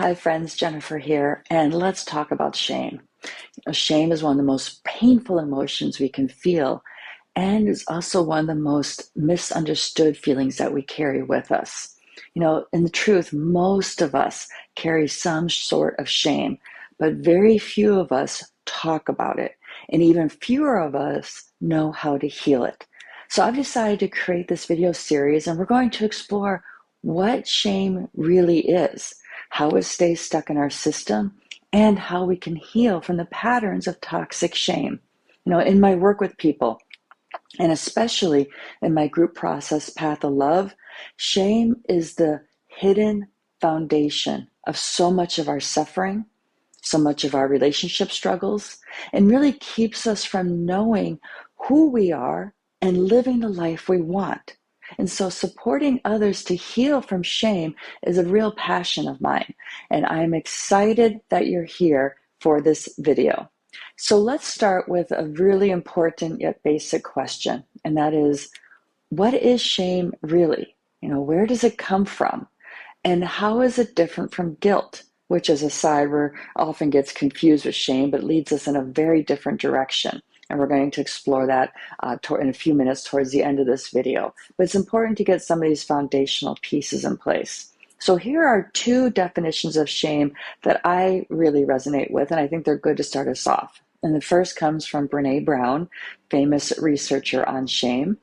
Hi friends, Jennifer here, and let's talk about shame. Shame is one of the most painful emotions we can feel, and is also one of the most misunderstood feelings that we carry with us. In the truth, most of us carry some sort of shame, but very few of us talk about it, and even fewer of us know how to heal it. So I've decided to create this video series, and we're going to explore what shame really is, how it stays stuck in our system, and how we can heal from the patterns of toxic shame. In my work with people, and especially in my group process, Path of Love, shame is the hidden foundation of so much of our suffering, so much of our relationship struggles, and really keeps us from knowing who we are and living the life we want. And so supporting others to heal from shame is a real passion of mine. And I'm excited that you're here for this video. So let's start with a really important yet basic question. And that is, what is shame really? Where does it come from? And how is it different from guilt? Which, as a side, often gets confused with shame, but leads us in a very different direction. And we're going to explore that in a few minutes towards the end of this video. But it's important to get some of these foundational pieces in place. So here are two definitions of shame that I really resonate with, and I think they're good to start us off. And the first comes from Brené Brown, famous researcher on shame.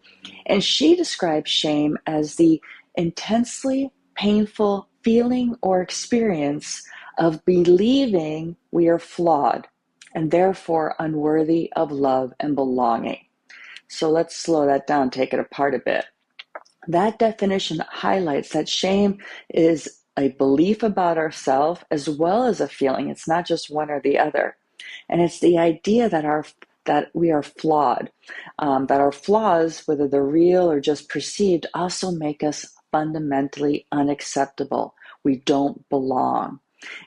And she describes shame as the intensely painful feeling or experience of believing we are flawed and therefore unworthy of love and belonging. So let's slow that down, take it apart a bit. That definition highlights that shame is a belief about ourselves as well as a feeling. It's not just one or the other. And it's the idea that we are flawed, that our flaws, whether they're real or just perceived, also make us fundamentally unacceptable. We don't belong.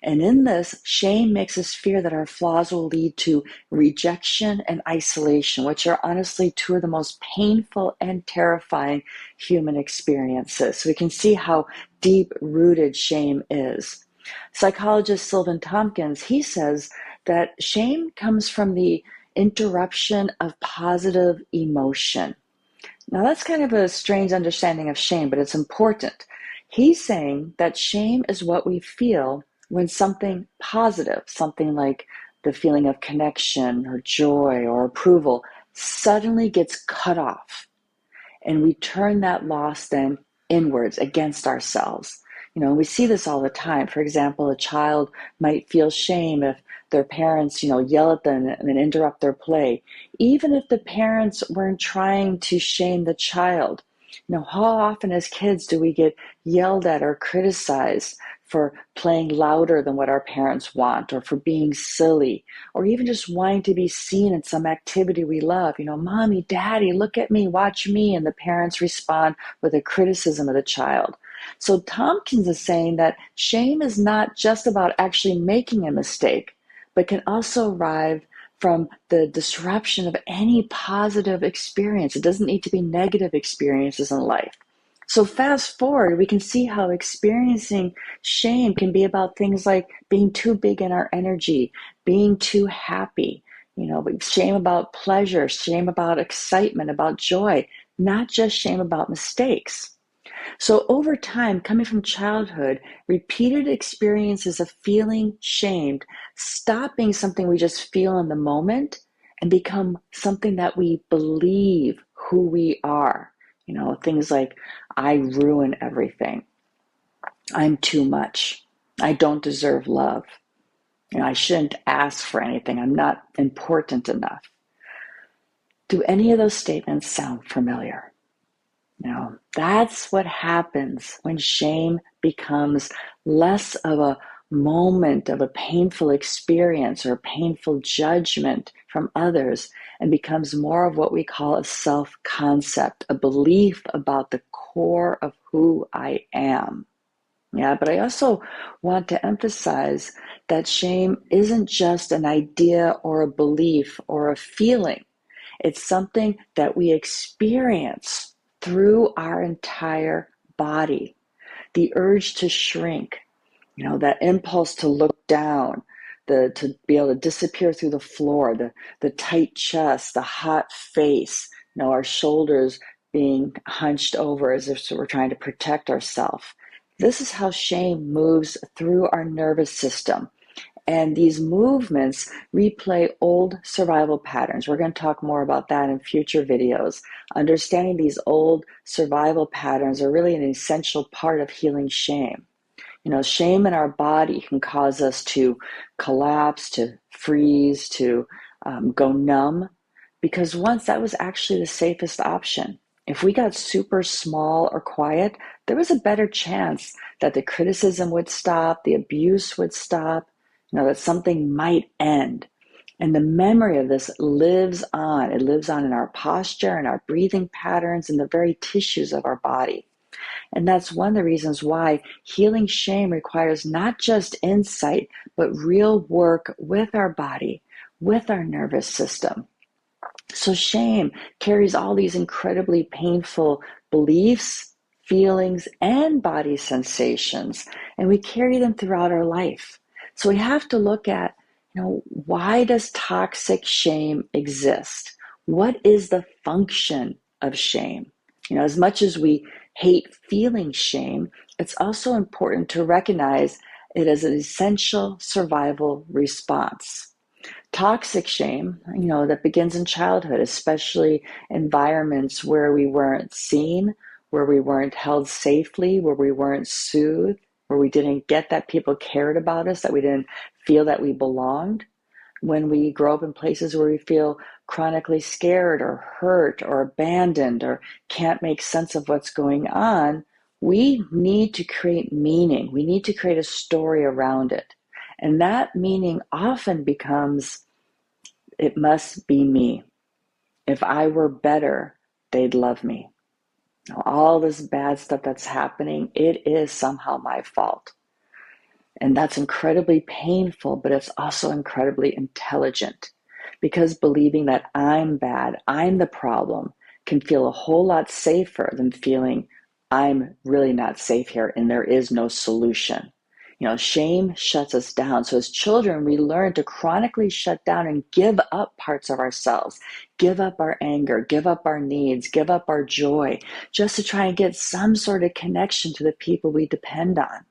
And in this, shame makes us fear that our flaws will lead to rejection and isolation, which are honestly two of the most painful and terrifying human experiences. So we can see how deep-rooted shame is. Psychologist Sylvan Tompkins, he says that shame comes from the interruption of positive emotion. Now, that's kind of a strange understanding of shame, but it's important. He's saying that shame is what we feel when something positive, something like the feeling of connection or joy or approval, suddenly gets cut off. And we turn that loss then inwards against ourselves. We see this all the time. For example, a child might feel shame if their parents, yell at them and interrupt their play, even if the parents weren't trying to shame the child. How often as kids do we get yelled at or criticized for playing louder than what our parents want, or for being silly, or even just wanting to be seen in some activity we love? Mommy, daddy, look at me, watch me. And the parents respond with a criticism of the child. So Tompkins is saying that shame is not just about actually making a mistake, but can also arrive from the disruption of any positive experience. It doesn't need to be negative experiences in life. So fast forward, we can see how experiencing shame can be about things like being too big in our energy, being too happy, shame about pleasure, shame about excitement, about joy, not just shame about mistakes. So over time, coming from childhood, repeated experiences of feeling shamed stop being something we just feel in the moment and become something that we believe who we are. Things like, I ruin everything. I'm too much. I don't deserve love. I shouldn't ask for anything. I'm not important enough. Do any of those statements sound familiar? That's what happens when shame becomes less of a moment of a painful experience or a painful judgment from others and becomes more of what we call a self-concept, a belief about the core of who I am. Yeah, but I also want to emphasize that shame isn't just an idea or a belief or a feeling. It's something that we experience through our entire body. The urge to shrink, That impulse to look down, to be able to disappear through the floor, the tight chest, the hot face, our shoulders being hunched over as if we're trying to protect ourselves. This is how shame moves through our nervous system. And these movements replay old survival patterns. We're going to talk more about that in future videos. Understanding these old survival patterns are really an essential part of healing shame. Shame in our body can cause us to collapse, to freeze, to go numb, because once that was actually the safest option. If we got super small or quiet, there was a better chance that the criticism would stop, the abuse would stop, that something might end. And the memory of this lives on. It lives on in our posture and our breathing patterns and the very tissues of our body. And that's one of the reasons why healing shame requires not just insight, but real work with our body, with our nervous system. So shame carries all these incredibly painful beliefs, feelings, and body sensations, and we carry them throughout our life. So we have to look at, why does toxic shame exist? What is the function of shame? As much as we hate feeling shame, it's also important to recognize it as an essential survival response. Toxic shame, that begins in childhood, especially environments where we weren't seen, where we weren't held safely, where we weren't soothed, where we didn't get that people cared about us, that we didn't feel that we belonged. When we grow up in places where we feel chronically scared or hurt or abandoned or can't make sense of what's going on, we need to create meaning. We need to create a story around it. And that meaning often becomes, it must be me. If I were better, they'd love me. All this bad stuff that's happening, it is somehow my fault. And that's incredibly painful, but it's also incredibly intelligent, because believing that I'm bad, I'm the problem, can feel a whole lot safer than feeling I'm really not safe here and there is no solution. Shame shuts us down. So as children, we learn to chronically shut down and give up parts of ourselves, give up our anger, give up our needs, give up our joy, just to try and get some sort of connection to the people we depend on.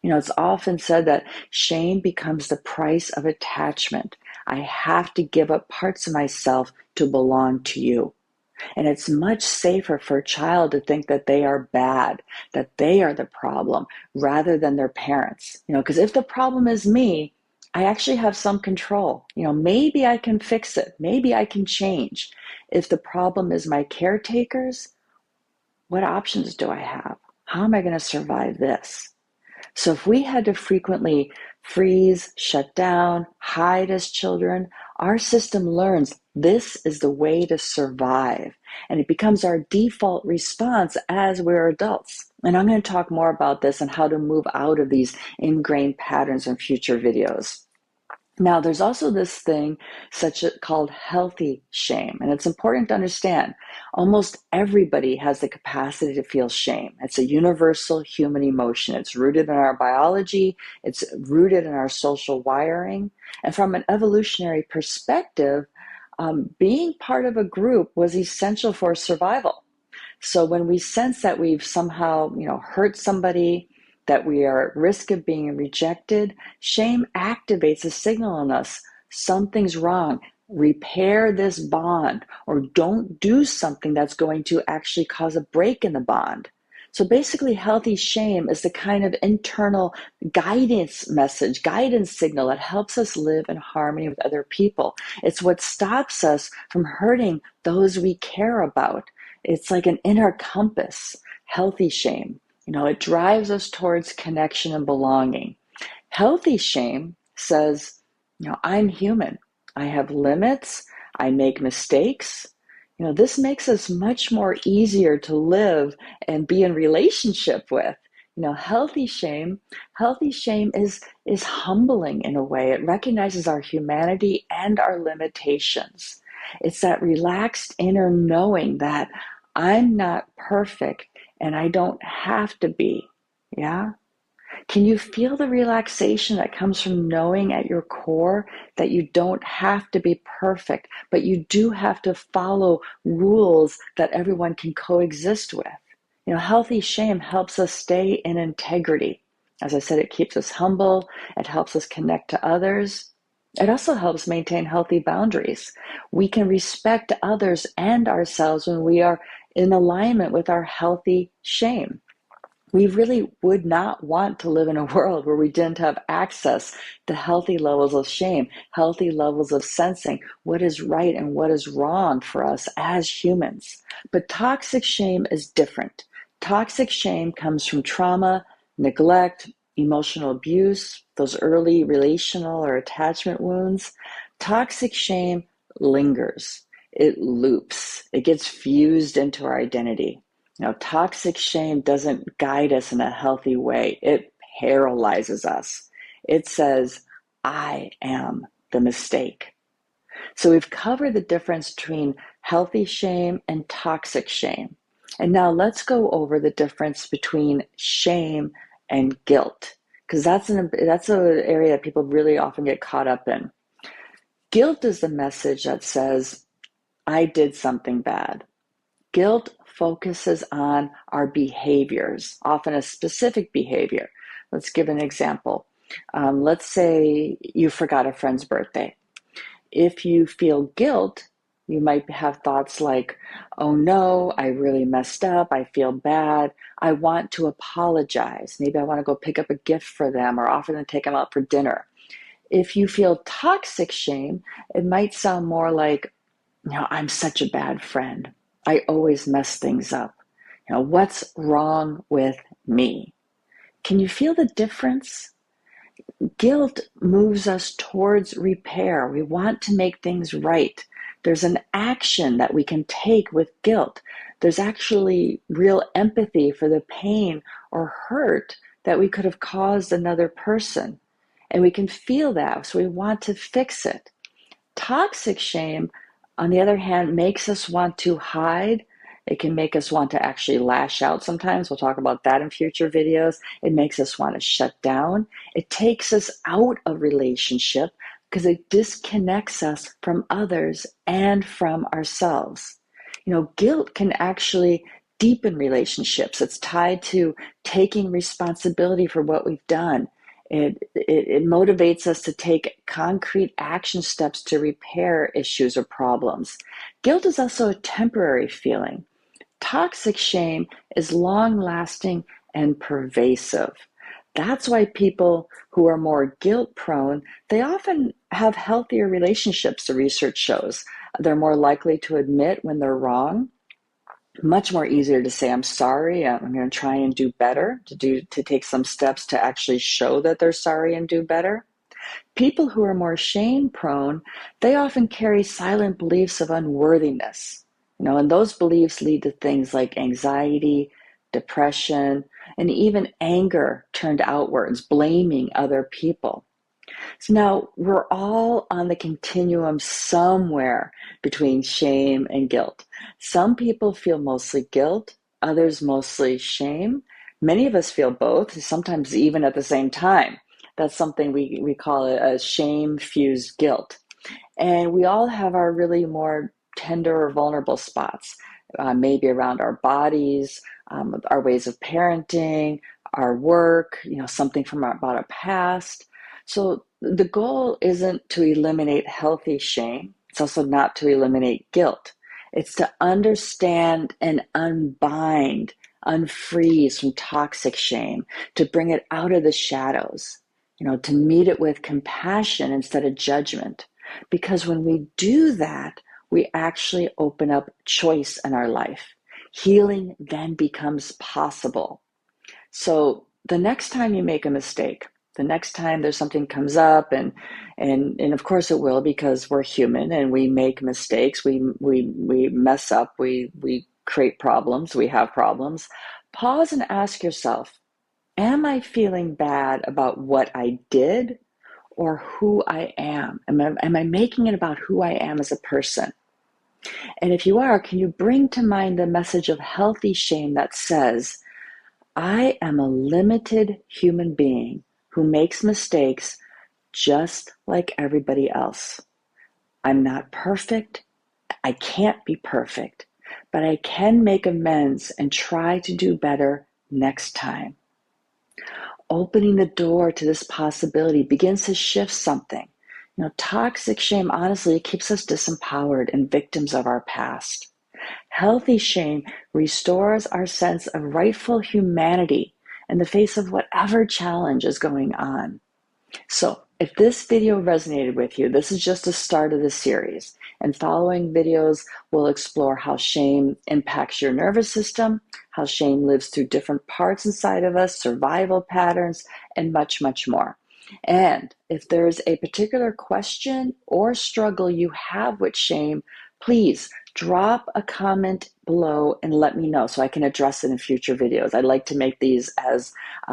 It's often said that shame becomes the price of attachment. I have to give up parts of myself to belong to you. And it's much safer for a child to think that they are bad, that they are the problem, rather than their parents. Because if the problem is me, I actually have some control. Maybe I can fix it. Maybe I can change. If the problem is my caretakers, what options do I have? How am I going to survive this? So if we had to frequently freeze, shut down, hide as children, our system learns this is the way to survive. And it becomes our default response as we're adults. And I'm going to talk more about this and how to move out of these ingrained patterns in future videos. Now, there's also this thing called healthy shame, and it's important to understand almost everybody has the capacity to feel shame. It's a universal human emotion. It's rooted in our biology, it's rooted in our social wiring, and from an evolutionary perspective, being part of a group was essential for survival. So when we sense that we've somehow, hurt somebody, that we are at risk of being rejected, shame activates a signal in us. Something's wrong. Repair this bond, or don't do something that's going to actually cause a break in the bond. So basically, healthy shame is the kind of internal guidance message, guidance signal that helps us live in harmony with other people. It's what stops us from hurting those we care about. It's like an inner compass, healthy shame. It drives us towards connection and belonging. Healthy shame says, I'm human. I have limits. I make mistakes. This makes us much more easier to live and be in relationship with. Healthy shame is humbling in a way. It recognizes our humanity and our limitations. It's that relaxed inner knowing that I'm not perfect and I don't have to be. Yeah? Can you feel the relaxation that comes from knowing at your core that you don't have to be perfect, but you do have to follow rules that everyone can coexist with? Healthy shame helps us stay in integrity. As I said, it keeps us humble, it helps us connect to others. It also helps maintain healthy boundaries. We can respect others and ourselves when we are in alignment with our healthy shame. We really would not want to live in a world where we didn't have access to healthy levels of shame, healthy levels of sensing what is right and what is wrong for us as humans. But toxic shame is different. Toxic shame comes from trauma, neglect, emotional abuse, those early relational or attachment wounds. Toxic shame lingers. It loops. It gets fused into our identity. Toxic shame doesn't guide us in a healthy way. It paralyzes us. It says, I am the mistake. So we've covered the difference between healthy shame and toxic shame. And now let's go over the difference between shame and guilt, because that's an area that people really often get caught up in. Guilt is the message that says, I did something bad. Guilt focuses on our behaviors, often a specific behavior. Let's give an example. Let's say you forgot a friend's birthday. If you feel guilt, you might have thoughts like, oh no, I really messed up. I feel bad. I want to apologize. Maybe I want to go pick up a gift for them or offer them to take them out for dinner. If you feel toxic shame, it might sound more like, I'm such a bad friend. I always mess things up. What's wrong with me? Can you feel the difference? Guilt moves us towards repair. We want to make things right. There's an action that we can take with guilt. There's actually real empathy for the pain or hurt that we could have caused another person. And we can feel that, so we want to fix it. Toxic shame, on the other hand, makes us want to hide. It can make us want to actually lash out sometimes. We'll talk about that in future videos. It makes us want to shut down. It takes us out of relationship because it disconnects us from others and from ourselves. Guilt can actually deepen relationships. It's tied to taking responsibility for what we've done. It motivates us to take concrete action steps to repair issues or problems. Guilt is also a temporary feeling. Toxic shame is long-lasting and pervasive. That's why people who are more guilt-prone, they often have healthier relationships, the research shows. They're more likely to admit when they're wrong. Much more easier to say, I'm sorry, I'm going to try and do better, to take some steps to actually show that they're sorry and do better. People who are more shame prone, they often carry silent beliefs of unworthiness. And those beliefs lead to things like anxiety, depression, and even anger turned outwards, blaming other people. So now we're all on the continuum somewhere between shame and guilt. Some people feel mostly guilt, others mostly shame. Many of us feel both, sometimes even at the same time. That's something we call a shame-fused guilt. And we all have our really more tender or vulnerable spots, maybe around our bodies, our ways of parenting, our work, something about our past. So the goal isn't to eliminate healthy shame. It's also not to eliminate guilt. It's to understand and unbind, unfreeze from toxic shame, to bring it out of the shadows, to meet it with compassion instead of judgment. Because when we do that, we actually open up choice in our life. Healing then becomes possible. So the next time you make a mistake, the next time there's something comes up, and of course it will, because we're human and we make mistakes, we mess up, we create problems, we have problems. Pause and ask yourself, am I feeling bad about what I did or who I am? Am I making it about who I am as a person? And if you are, can you bring to mind the message of healthy shame that says, I am a limited human being who makes mistakes just like everybody else. I'm not perfect. I can't be perfect, but I can make amends and try to do better next time. Opening the door to this possibility begins to shift something. Toxic shame, honestly, it keeps us disempowered and victims of our past. Healthy shame restores our sense of rightful humanity in the face of whatever challenge is going on. So, if this video resonated with you, this is just the start of the series. And following videos will explore how shame impacts your nervous system, how shame lives through different parts inside of us, survival patterns, and much, much more. And if there's a particular question or struggle you have with shame, please drop a comment below and let me know so I can address it in future videos. I'd like to make these as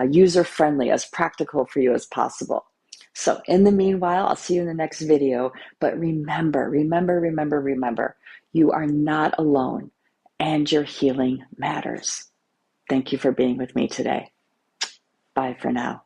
user-friendly, as practical for you as possible. So in the meanwhile, I'll see you in the next video. But remember, you are not alone and your healing matters. Thank you for being with me today. Bye for now.